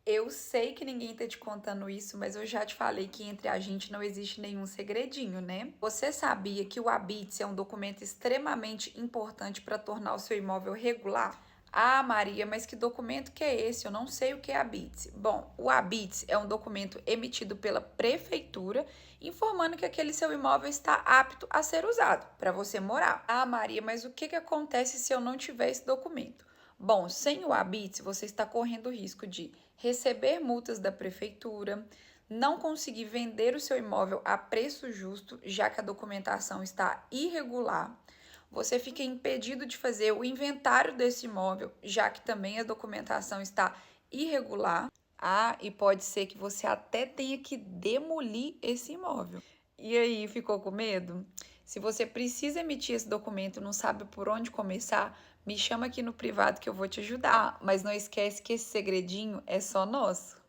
Eu sei que ninguém tá te contando isso, mas eu já te falei que entre a gente não existe nenhum segredinho, né? Você sabia que o Habite é um documento extremamente importante para tornar o seu imóvel regular? Ah, Maria, mas que documento que é esse? Eu não sei o que é Habite. Bom, o Habite é um documento emitido pela prefeitura informando que aquele seu imóvel está apto a ser usado para você morar. Ah, Maria, mas o que acontece se eu não tiver esse documento? Bom, sem o Habite, você está correndo o risco de receber multas da prefeitura, não conseguir vender o seu imóvel a preço justo, já que a documentação está irregular. Você fica impedido de fazer o inventário desse imóvel, já que também a documentação está irregular. Ah, e pode ser que você até tenha que demolir esse imóvel. E aí, ficou com medo? Se você precisa emitir esse documento e não sabe por onde começar, me chama aqui no privado que eu vou te ajudar. Mas não esquece que esse segredinho é só nosso.